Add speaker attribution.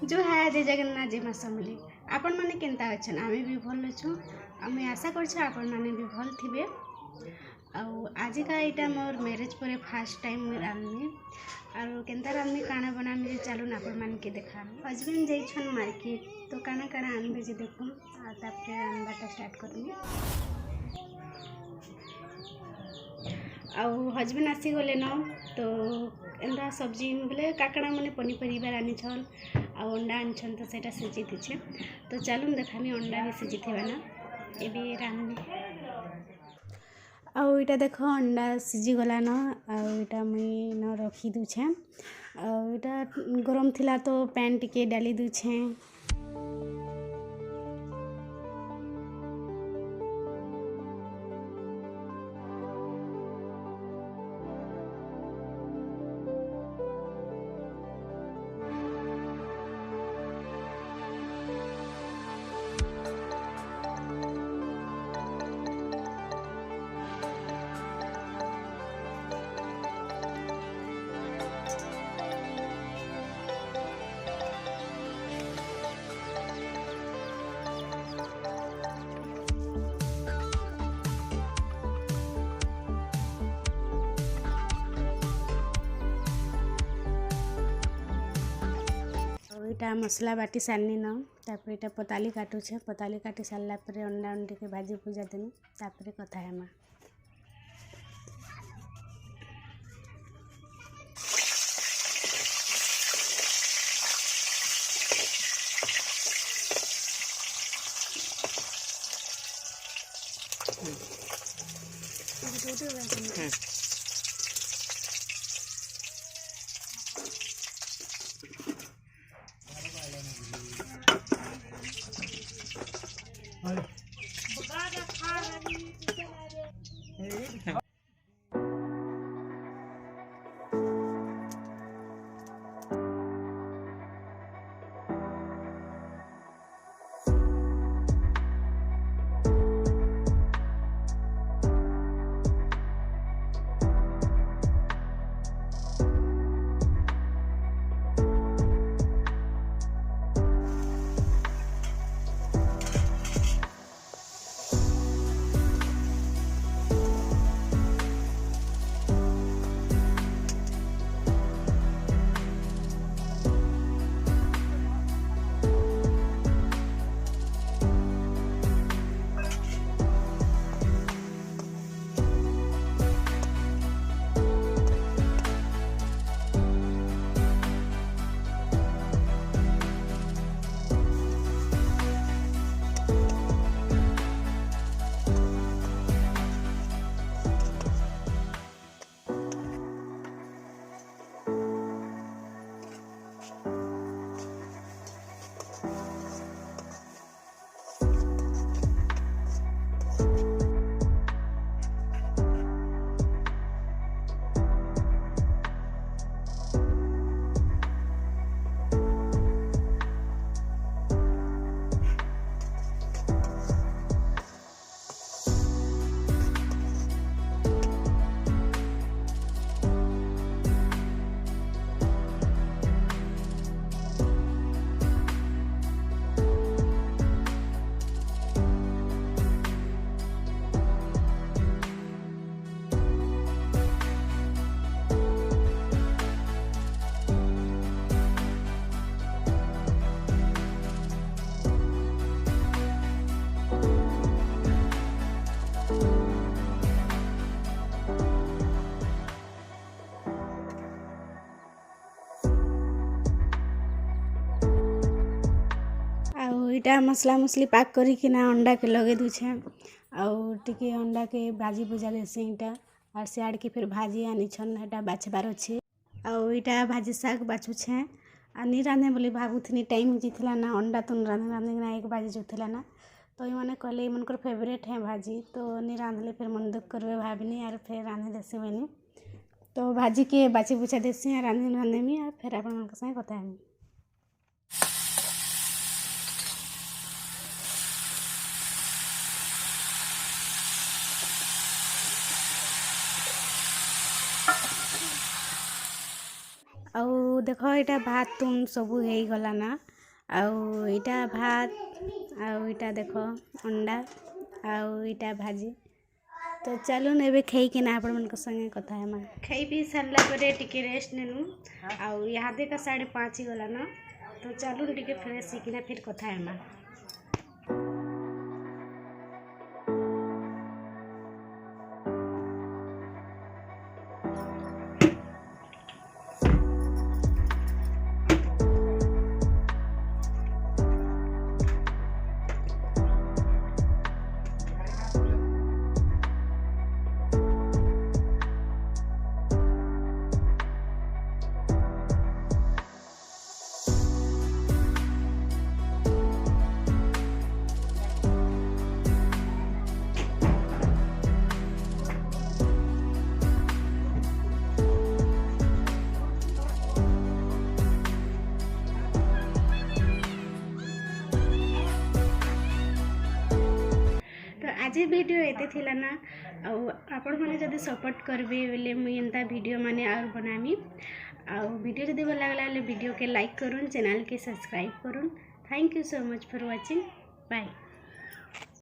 Speaker 1: जो है जय जगन्नाथ जय माँ समली आपण मैंने केनता अच्छन आमे भी भल अच्छु आम आशा कर आपण मैंने भी भल थे आजिका यहाँ मोर मैरेज पर फास्ट टाइम मुझे रांधनी और केनता रांधनी काना बनामी चलून आपण मान के देखा हजबैंड जाइछन मार्केट तो काना काना आनबे जे देखूँ तापर रांधबाटा स्टार्ट करनी आउ हजबैंड आसी गले न तो एंता सब्जी बोले काकड़ा मैंने पनीपरिया आनीछन आ अंडा आनीछन तो सेटा सिझी दीछे तो चलून देखामी अंडा भी सिझी थे ना ये रांधनी आउ इटा देख अंडा सिझी गला न आउटा मुई न रखी दूछे आउटा गरम थिला तो पैन टिके डाली दूछे इटा मसला बाटी सारनी न तापर इटा पताली काटुछे पताली काटी सारला पर अंडा अंडी के भाजी पूजा देनी तापर कथा हेमा इटा मसला मसली पाक करिकिना अंडा के लगे दूछे आउ टिके अंडा के भाजी भुजा देसी इटा और सियाड़ के फिर भाजी आनी छन एटा बाछबार अच्छे आउ इटा भाजी साग बाछुछे आ नी रांधे बोली भाबुथनी टाइम जीतला ना अंडा तो रांधे रांधे ना एक बाजी जुथला ना तो ये मैंने कहले मनकर फेवरेट है भाजी तो नी रांधले फिर मन दुख करवे भाबनी और फिर रांधे देसी बनी तो भाजी के बाची बुछा देसी रांधे रांधे मी और फिर अपन मन के संग कथा है आउ देख यहाँ भात तुम सबू हो गला ना आउ इटा भात आउ इटा देख अंडा आउ इटा भाजी। तो चलून एबे खाइकिना आपण मन संगे कथा हेमा। खाई पी सारला परे टिके रेस्ट नेनु आउ इहादे का 5:30 ही गला न। तो चलून टिके फ्रेश होकिना फिर कथा हेमा। आज वीडियो एते थिला ना आपण माने जदी सपोर्ट करबे बेले मुई एंता वीडियो माने और बनामी। वीडियो जदी भल लागला वीडियो के लाइक करूँ, चैनल के सब्सक्राइब करूँ। Thank you so much for watching. Bye.